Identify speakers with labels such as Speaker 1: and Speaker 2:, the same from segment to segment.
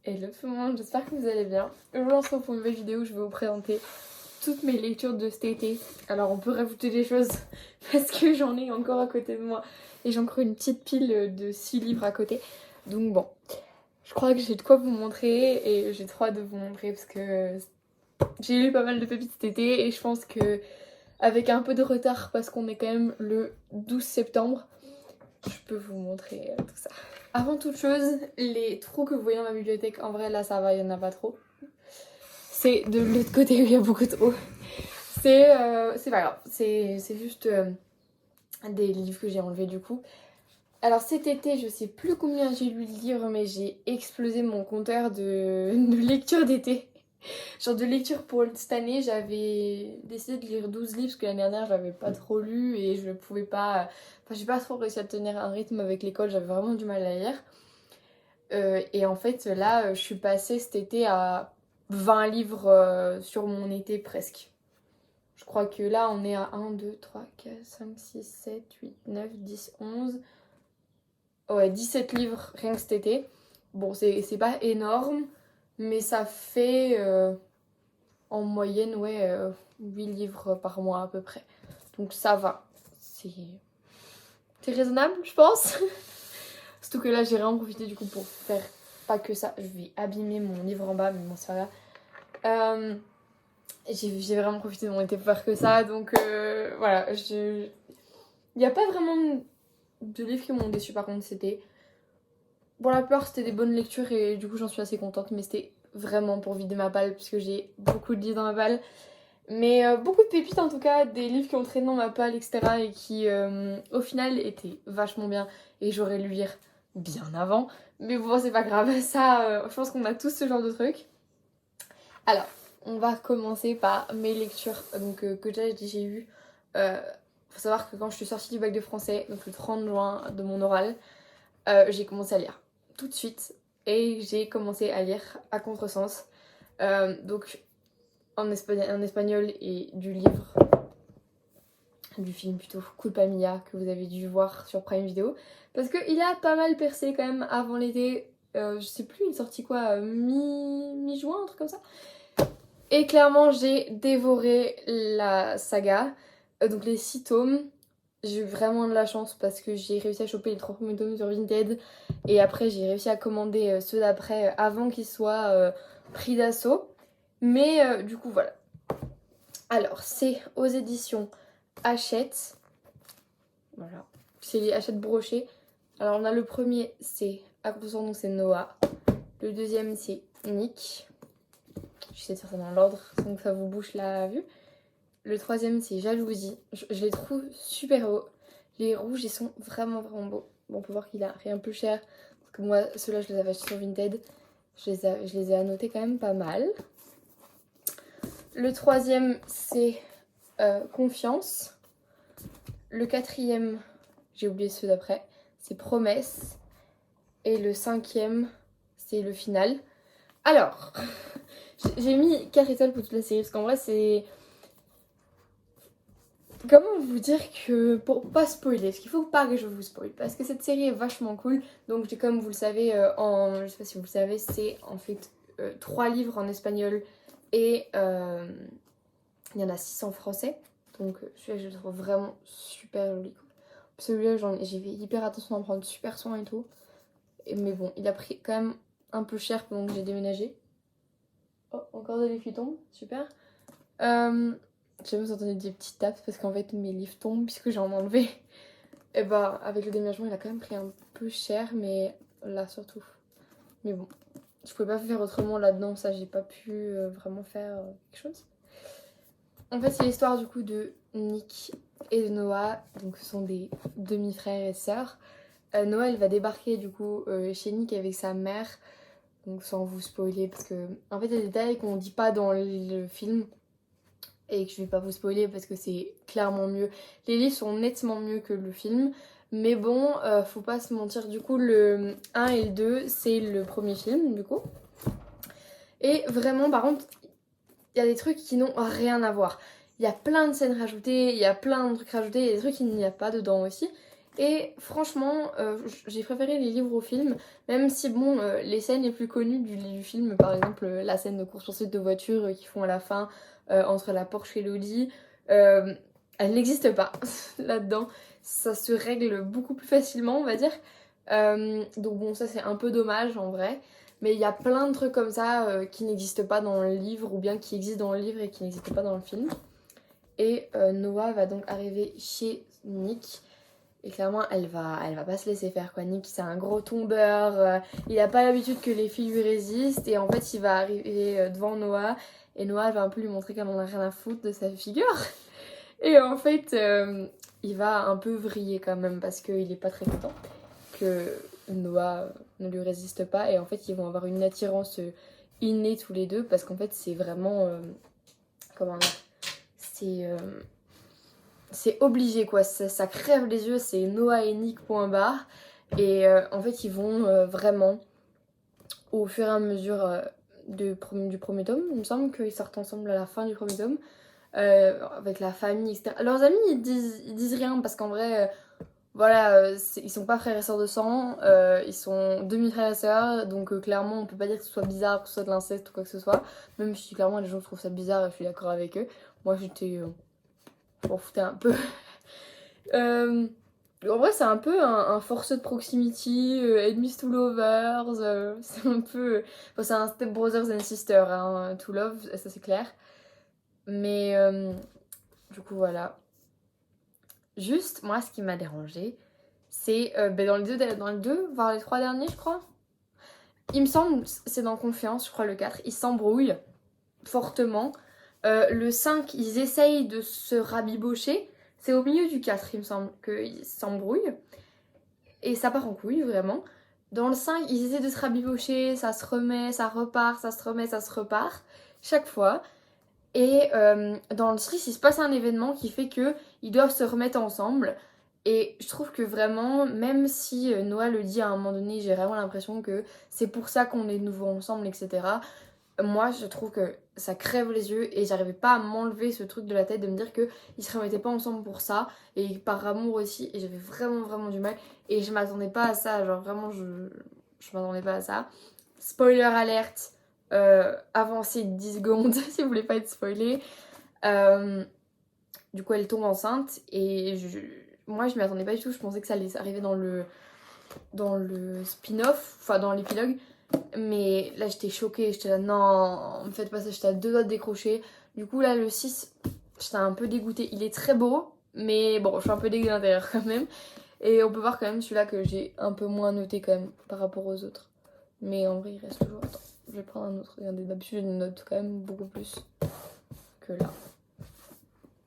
Speaker 1: Hello tout le monde, j'espère que vous allez bien. Aujourd'hui on se retrouve pour une nouvelle vidéo où je vais vous présenter toutes mes lectures de cet été. Alors on peut rajouter des choses parce que j'en ai encore à côté de moi. Et j'ai encore une petite pile de 6 livres à côté. Donc bon, je crois que j'ai de quoi vous montrer et j'ai trop hâte de vous montrer parce que j'ai lu pas mal de pépites cet été et je pense que avec un peu de retard parce qu'on est quand même le 12 septembre, je peux vous montrer tout ça. Avant toute chose, les trous que vous voyez dans ma bibliothèque, en vrai là ça va, il n'y en a pas trop. C'est de l'autre côté où il y a beaucoup de trous. C'est pas grave, c'est juste des livres que j'ai enlevés du coup. Alors cet été, je sais plus combien j'ai lu de livres, mais j'ai explosé mon compteur de lecture d'été. Genre de lecture pour cette année, j'avais décidé de lire 12 livres parce que l'année dernière j'avais pas trop lu et je pouvais pas. Enfin, j'ai pas trop réussi à tenir un rythme avec l'école, j'avais vraiment du mal à lire. Et en fait, là, je suis passée cet été à 20 livres sur mon été presque. Je crois que là, on est à 1, 2, 3, 4, 5, 6, 7, 8, 9, 10, 11. Ouais, 17 livres rien que cet été. Bon, c'est pas énorme, mais ça fait en moyenne, ouais, 8 livres par mois à peu près. Donc ça va. C'est raisonnable, je pense. Surtout que là, j'ai vraiment profité du coup pour faire pas que ça. Je vais abîmer mon livre en bas, mais bon, c'est pas grave. J'ai vraiment profité de mon été pour faire que ça. Donc voilà, il n'y a pas vraiment de livres qui m'ont déçu par contre, c'était. Pour la plupart, c'était des bonnes lectures et du coup, j'en suis assez contente. Mais c'était vraiment pour vider ma palle, puisque j'ai beaucoup de livres dans ma palle. Mais beaucoup de pépites en tout cas, des livres qui ont traîné dans ma palle, etc. Et qui au final étaient vachement bien. Et j'aurais lu lire bien avant. Mais bon, c'est pas grave, ça, je pense qu'on a tous ce genre de trucs. Alors, on va commencer par mes lectures donc, que j'ai eues. Faut savoir que quand je suis sortie du bac de français, donc le 30 juin de mon oral, j'ai commencé à lire tout de suite. Et j'ai commencé à lire à contresens. Donc en espagnol et du film plutôt, Culpa Mia, que vous avez dû voir sur Prime Video. Parce qu'il a pas mal percé quand même avant l'été. Je sais plus, il est sorti quoi, mi-juin, un truc comme ça. Et clairement, j'ai dévoré la saga. Donc les 6 tomes. J'ai eu vraiment de la chance parce que j'ai réussi à choper les 3 premiers tomes sur Vinted. Et après, j'ai réussi à commander ceux d'après avant qu'ils soient pris d'assaut. Mais du coup, voilà. Alors, c'est aux éditions Hachette. Voilà. C'est les Hachette brochées. Alors, on a le premier, c'est à contre son nom, c'est Noah. Le deuxième, c'est Nick. J'essaie de faire ça dans l'ordre sans que ça vous bouche la vue. Le troisième, c'est Jalousie. Je les trouve super beaux. Les rouges, ils sont vraiment, vraiment beaux. Bon, on peut voir qu'il a rien plus cher. Parce que moi, ceux-là, je les avais achetés sur Vinted. Je les ai annotés quand même pas mal. Le troisième, c'est Confiance. Le quatrième, j'ai oublié ceux d'après, c'est Promesse. Et le cinquième, c'est le final. Alors, j'ai mis 4 étoiles pour toute la série parce qu'en vrai, c'est. Comment vous dire que. Pour pas spoiler, parce qu'il faut pas que je vous spoil. Parce que cette série est vachement cool. Donc, comme vous le savez, je sais pas si vous le savez, c'est en fait 3 livres en espagnol et il y en a 6 en français. Donc, celui-là, je le trouve vraiment super joli. Celui-là, j'ai fait hyper attention à en prendre super soin et tout. Mais bon, il a pris quand même un peu cher pendant que j'ai déménagé. Oh, encore des livres qui tombent, super. J'ai vous entendu des petites tapes parce qu'en fait mes livres tombent puisque j'en ai enlevé. Et bah avec le déménagement il a quand même pris un peu cher, mais là surtout. Mais bon, je pouvais pas faire autrement là-dedans, ça j'ai pas pu vraiment faire quelque chose. En fait c'est l'histoire du coup de Nick et de Noah, donc ce sont des demi-frères et sœurs. Noah elle va débarquer du coup chez Nick avec sa mère, donc sans vous spoiler parce que en fait il y a des détails qu'on dit pas dans le film et que je vais pas vous spoiler parce que c'est clairement mieux. Les livres sont nettement mieux que le film, mais bon, faut pas se mentir, du coup le 1 et le 2 c'est le premier film du coup. Et vraiment par contre, il y a des trucs qui n'ont rien à voir. Il y a plein de scènes rajoutées, il y a plein de trucs rajoutés, il y a des trucs qu'il n'y a pas dedans aussi. Et franchement, j'ai préféré les livres au film, même si bon, les scènes les plus connues du film, par exemple la scène de course-poursuite de voiture qu'ils font à la fin entre la Porsche et l'Audi, elle n'existe pas là-dedans. Ça se règle beaucoup plus facilement, on va dire. Donc bon, ça c'est un peu dommage en vrai. Mais il y a plein de trucs comme ça qui n'existent pas dans le livre ou bien qui existent dans le livre et qui n'existent pas dans le film. Et Noah va donc arriver chez Nick. Et clairement, elle va pas se laisser faire quoi. Nick, c'est un gros tombeur. Il a pas l'habitude que les filles lui résistent. Et en fait, il va arriver devant Noah. Et Noah va un peu lui montrer qu'elle en a rien à foutre de sa figure. Et en fait, il va un peu vriller quand même parce qu'il est pas très content que Noah ne lui résiste pas. Et en fait, ils vont avoir une attirance innée tous les deux parce qu'en fait, c'est vraiment. Comment dire, c'est obligé quoi, ça crève les yeux, c'est Noah et Nick point barre. Et en fait ils vont vraiment au fur et à mesure du premier tome, il me semble qu'ils sortent ensemble à la fin du premier tome, avec la famille, etc. Leurs amis ils disent rien parce qu'en vrai, voilà, ils sont pas frères et sœurs de sang, ils sont demi-frères et sœurs, donc clairement on peut pas dire que ce soit bizarre, que ce soit de l'inceste ou quoi que ce soit, même si clairement les gens trouvent ça bizarre et je suis d'accord avec eux. Moi j'étais... je m'en foutais un peu. En vrai, c'est un peu un Forced Proximity, Enemies to Lovers, c'est un peu... Enfin, c'est un Step Brothers and Sisters, hein, to Love, ça c'est clair. Mais du coup, voilà. Juste, moi, ce qui m'a dérangé, c'est dans les deux, voire les trois derniers, je crois. Il me semble, c'est dans Confiance, je crois, le 4, ils s'embrouillent fortement. Le 5, ils essayent de se rabibocher. C'est au milieu du 4, il me semble, qu'ils s'embrouillent. Et ça part en couille, vraiment. Dans le 5, ils essaient de se rabibocher, ça se remet, ça repart, ça se remet, ça se repart. Chaque fois. Et dans le 6, il se passe un événement qui fait que ils doivent se remettre ensemble. Et je trouve que vraiment, même si Noah le dit à un moment donné, j'ai vraiment l'impression que c'est pour ça qu'on est de nouveau ensemble, etc. Moi, je trouve que ça crève les yeux et j'arrivais pas à m'enlever ce truc de la tête de me dire qu'ils se remettaient pas ensemble pour ça et par amour aussi. Et j'avais vraiment, vraiment du mal. Et je m'attendais pas à ça. Genre, vraiment, je m'attendais pas à ça. Spoiler alerte, avancez de 10 secondes si vous voulez pas être spoilé. Du coup, elle tombe enceinte et moi, je m'y attendais pas du tout. Je pensais que ça allait arriver dans le spin-off, enfin dans l'épilogue. Mais là j'étais choquée, j'étais là non, me faites pas ça, j'étais à deux doigts de décrocher. Du coup là le 6, j'étais un peu dégoûtée. Il est très beau, mais bon, je suis un peu dégoûtée de l'intérieur quand même. Et on peut voir quand même celui-là que j'ai un peu moins noté quand même par rapport aux autres. Mais en vrai il reste toujours... Attends, je vais prendre un autre. Regardez, d'habitude je note quand même beaucoup plus que là.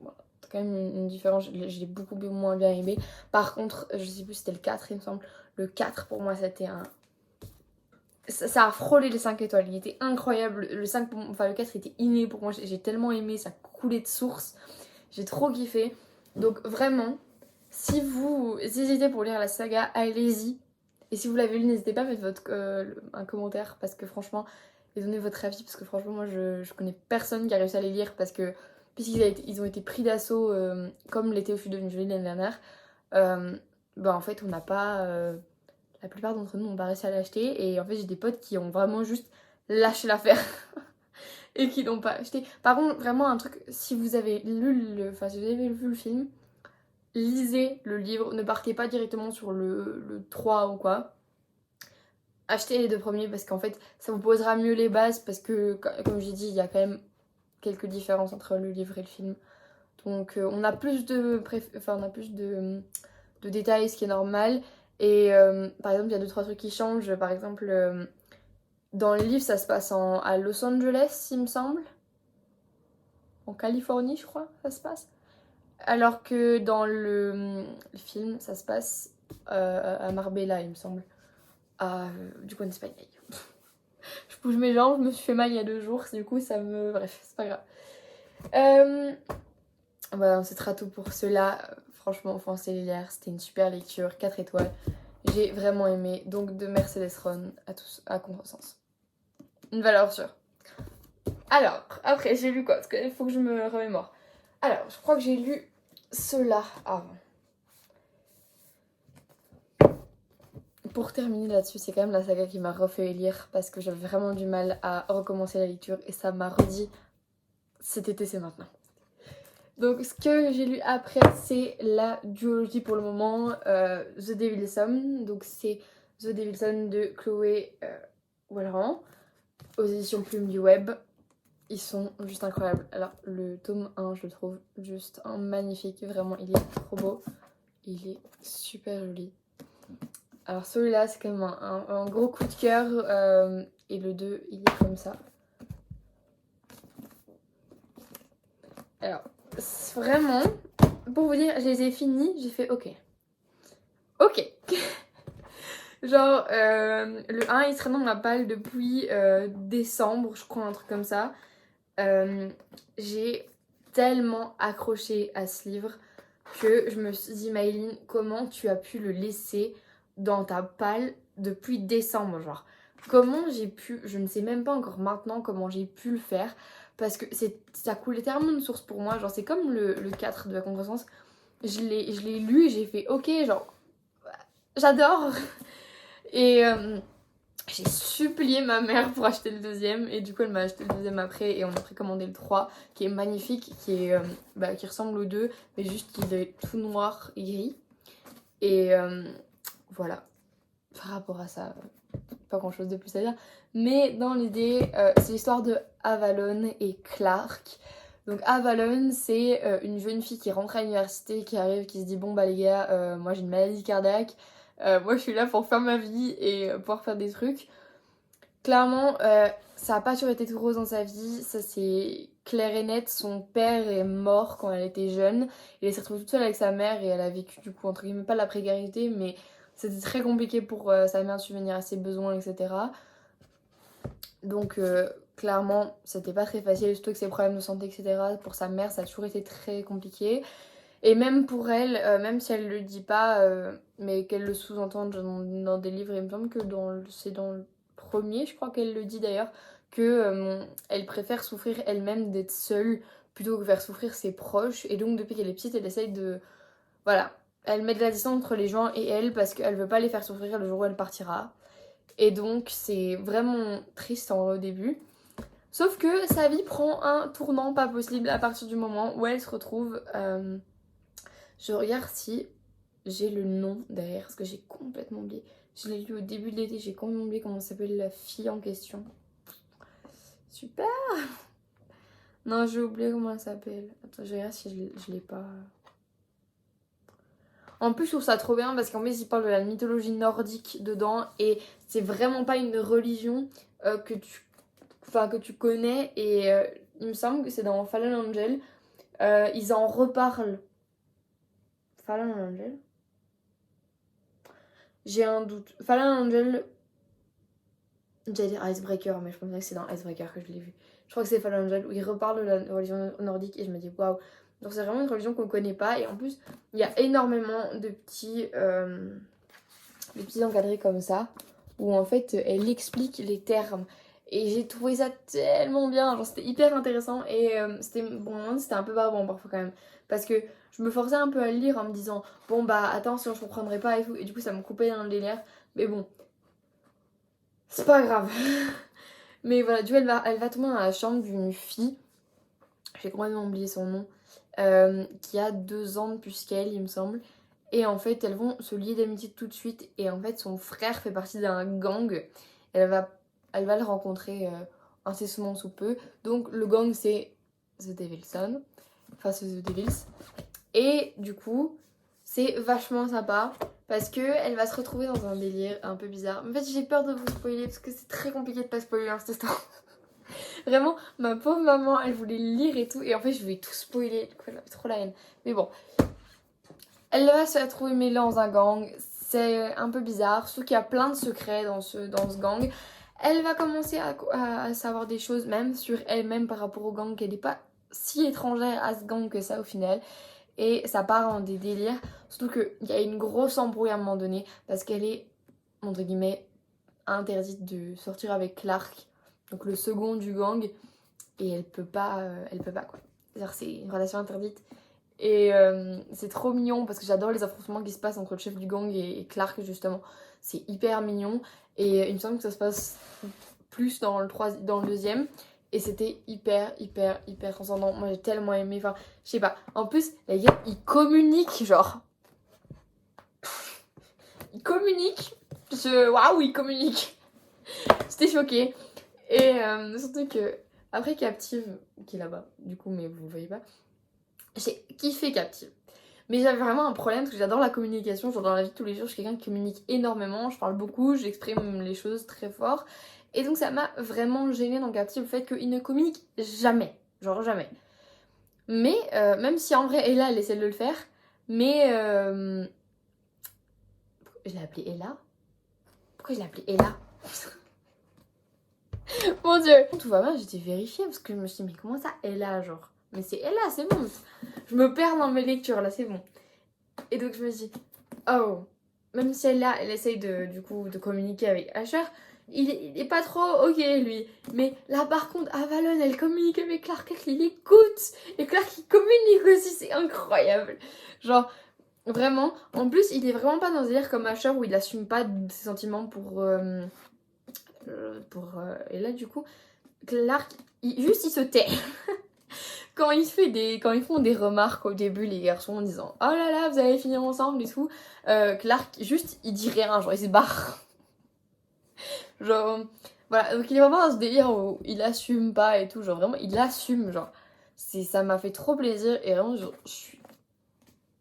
Speaker 1: Voilà, c'est quand même une différence, j'ai beaucoup moins bien aimé. Par contre, je sais plus si c'était le 4 il me semble. Le 4 pour moi c'était un... Ça a frôlé les 5 étoiles, il était incroyable. Le 5 enfin le 4 était inné pour moi, j'ai tellement aimé, ça coulait de source. J'ai trop kiffé. Donc vraiment, si vous hésitez pour lire la saga, allez-y. Et si vous l'avez lu, n'hésitez pas à mettre un commentaire parce que franchement, et donnez votre avis parce que franchement moi je connais personne qui a réussi à les lire parce que puisqu'ils ont été pris d'assaut comme l'était Où je suis devenue jolie l'année dernière, bah en fait on n'a pas... la plupart d'entre nous n'ont pas réussi à l'acheter et en fait j'ai des potes qui ont vraiment juste lâché l'affaire et qui n'ont pas acheté. Par contre, vraiment un truc, si vous avez enfin si vous avez vu le film, lisez le livre, ne partez pas directement sur le 3 ou quoi. Achetez les deux premiers parce qu'en fait ça vous posera mieux les bases parce que comme j'ai dit, il y a quand même quelques différences entre le livre et le film. Donc on a plus on a plus de détails, ce qui est normal. Et par exemple, il y a 2-3 trucs qui changent. Par exemple, dans le livre, ça se passe à Los Angeles, il me semble. En Californie, je crois, ça se passe. Alors que dans le film, ça se passe à Marbella, il me semble. Du coup, en Espagne. Je bouge mes jambes, je me suis fait mal il y a 2 jours. Du coup, ça me... Bref, c'est pas grave. Voilà, c'est très tout pour cela. Franchement, Foncez les lire, c'était une super lecture, 4 étoiles. J'ai vraiment aimé. Donc de Mercedes Ron à tous, à contresens. Une valeur sûre. Alors, après, j'ai lu quoi? Parce qu'il faut que je me remémore. Alors, je crois que j'ai lu cela avant. pour terminer là-dessus, c'est quand même la saga qui m'a refait lire parce que j'avais vraiment du mal à recommencer la lecture et ça m'a redit cet été c'est maintenant. Donc ce que j'ai lu après c'est la duologie pour le moment, The Devil's Son, donc c'est The Devil's Son de Chloé Wallerand aux éditions Plume du Web. Ils sont juste incroyables. Alors le tome 1 je le trouve juste un magnifique, vraiment il est trop beau, il est super joli. Alors celui-là c'est quand même un gros coup de cœur et le 2 il est comme ça. Alors vraiment, pour vous dire, je les ai finis, j'ai fait ok. Ok. Genre le 1 il serait dans ma palle depuis décembre je crois, un truc comme ça. J'ai tellement accroché à ce livre que je me suis dit Maëline, comment tu as pu le laisser dans ta palle depuis décembre, genre comment j'ai pu, je ne sais même pas encore maintenant comment j'ai pu le faire parce que ça coulait tellement de source pour moi, genre c'est comme le 4 de la contresens, je l'ai lu et j'ai fait ok, genre j'adore et j'ai supplié ma mère pour acheter le deuxième et du coup elle m'a acheté le deuxième après et on a précommandé le 3 qui est magnifique, qui ressemble aux deux mais juste qu'il est tout noir et gris et voilà, par rapport à ça pas grand chose de plus à dire mais dans l'idée c'est l'histoire de Avalon et Clark. Donc Avalon c'est une jeune fille qui rentre à l'université, qui arrive, qui se dit bon bah les gars moi j'ai une maladie cardiaque, moi je suis là pour faire ma vie et pouvoir faire des trucs. Clairement, ça n'a pas toujours été tout rose dans sa vie, ça c'est clair et net. Son père est mort quand elle était jeune, et elle s'est retrouvée toute seule avec sa mère et elle a vécu du coup entre guillemets pas la précarité, mais c'était très compliqué pour sa mère de subvenir à ses besoins, etc. Donc clairement, c'était pas très facile, surtout que ses problèmes de santé, etc. Pour sa mère, ça a toujours été très compliqué. Et même pour elle, même si elle le dit pas, mais qu'elle le sous-entend dans des livres, il me semble que c'est dans le premier, je crois qu'elle le dit d'ailleurs, que elle préfère souffrir elle-même d'être seule plutôt que faire souffrir ses proches. Et donc depuis qu'elle est petite, elle essaye de... Voilà, elle met de la distance entre les gens et elle parce qu'elle veut pas les faire souffrir le jour où elle partira. Et donc c'est vraiment triste au début. Sauf que sa vie prend un tournant pas possible à partir du moment où elle se retrouve... Je regarde si j'ai le nom derrière, parce que j'ai complètement oublié. Je l'ai lu au début de l'été, j'ai complètement oublié comment s'appelle la fille en question. Super. Non, j'ai oublié comment elle s'appelle. Attends, je regarde si je l'ai pas... En plus, je trouve ça trop bien parce qu'en plus, il parle de la mythologie nordique dedans. Et c'est vraiment pas une religion que tu connais. Et il me semble que c'est dans Fallen Angel. Ils en reparlent. Fallen Angel? J'ai un doute. Fallen Angel... J'allais dire Icebreaker, mais je pense que c'est dans Icebreaker que je l'ai vu. Je crois que c'est Fallen Angel où il reparle de la religion nordique et je me dis waouh. Donc c'est vraiment une religion qu'on connaît pas et en plus il y a énormément de petits encadrés comme ça où en fait elle explique les termes et j'ai trouvé ça tellement bien, genre c'était hyper intéressant et c'était un peu barbant parfois quand même parce que je me forçais un peu à le lire en me disant bon bah attends sinon je comprendrais pas et tout et du coup ça me coupait dans le délire mais bon c'est pas grave. Mais voilà, du coup, elle va tomber dans la chambre d'une fille, j'ai complètement oublié son nom, qui a 2 ans de plus qu'elle, il me semble. Et en fait, elles vont se lier d'amitié tout de suite. Et en fait, son frère fait partie d'un gang. Elle va, elle va le rencontrer incessamment sous peu. Donc, le gang, c'est The Devil's Son. Enfin, c'est The Devils. Et du coup, c'est vachement sympa. Parce que elle va se retrouver dans un délire un peu bizarre. En fait, j'ai peur de vous spoiler parce que c'est très compliqué de pas spoiler un cette histoire. Vraiment, ma pauvre maman, elle voulait le lire et tout. Et en fait, je vais tout spoiler. Du coup, elle avait trop la haine. Mais bon. Elle va se retrouver mêlée dans un gang. C'est un peu bizarre. Surtout qu'il y a plein de secrets dans ce gang. Elle va commencer à savoir des choses, même sur elle-même par rapport au gang, qu'elle n'est pas si étrangère à ce gang que ça au final. Et ça part en des délires. Surtout qu'il y a une grosse embrouille à un moment donné. Parce qu'elle est, entre guillemets, interdite de sortir avec Clark. Donc le second du gang. Et elle peut pas quoi. C'est-à-dire c'est une relation interdite. Et c'est trop mignon parce que j'adore les affrontements qui se passent entre le chef du gang et Clark justement. C'est hyper mignon. Et il me semble que ça se passe plus dans le deuxième. Et c'était hyper transcendant. Moi j'ai tellement aimé. Enfin, je sais pas. En plus, les gars, ils communiquent genre. Ils communiquent. Waouh, ils communiquent. J'étais choquée. Et surtout que après Captive, qui est là-bas, du coup, mais vous le voyez pas, j'ai kiffé Captive. Mais j'avais vraiment un problème parce que j'adore la communication. Genre dans la vie de tous les jours, je suis quelqu'un qui communique énormément. Je parle beaucoup, j'exprime les choses très fort. Et donc ça m'a vraiment gênée dans Captive le fait qu'il ne communique jamais. Genre jamais. Mais même si en vrai Ella elle essaie de le faire. Mais je l'ai appelée Ella. Pourquoi je l'ai appelée Ella? Mon dieu. Tout va bien, j'étais vérifiée parce que je me suis dit mais comment ça Ella genre? Mais c'est Ella, c'est bon. Je me perds dans mes lectures là, c'est bon. Et donc je me dis oh, même si elle essaye du coup de communiquer avec Asher, il est pas trop ok lui. Mais là par contre Avalon elle communique avec Clark, il écoute. Et Clark il communique aussi, c'est incroyable. Genre vraiment, en plus il est vraiment pas dans un délire comme Asher où il assume pas ses sentiments pour et là du coup Clark il se tait. Quand ils font des remarques au début, les garçons, en disant oh là là, vous allez finir ensemble et tout, Clark, juste, il dit rien, genre, il se barre. Genre, voilà, donc il est vraiment dans ce délire où il assume pas et tout, genre, vraiment, il assume, genre. Ça m'a fait trop plaisir et vraiment, genre,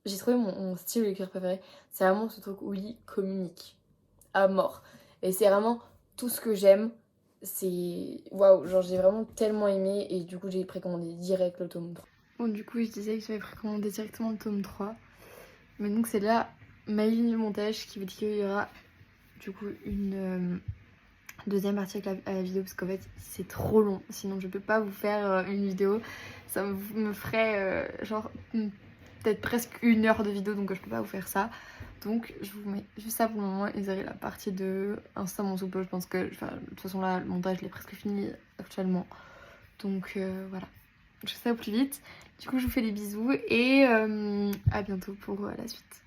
Speaker 1: j'ai trouvé mon style de lecture préféré. C'est vraiment ce truc où il communique à mort. Et c'est vraiment tout ce que j'aime. C'est waouh, genre j'ai vraiment tellement aimé et du coup j'ai précommandé direct le tome 3. Bon, du coup, je disais que j'avais précommandé directement le tome 3. Mais donc, c'est là ma ligne de montage qui veut dire qu'il y aura du coup une deuxième partie avec la vidéo parce qu'en fait, c'est trop long. Sinon, je peux pas vous faire une vidéo. Ça me ferait genre peut-être presque 1 heure de vidéo, donc je peux pas vous faire ça. Donc, je vous mets juste ça pour le moment. Et vous aurez la partie de Insta mon soupe. Je pense que, enfin, de toute façon, là, le montage, il est presque fini actuellement. Donc, voilà. Je fais ça au plus vite. Du coup, je vous fais des bisous et à bientôt pour la suite.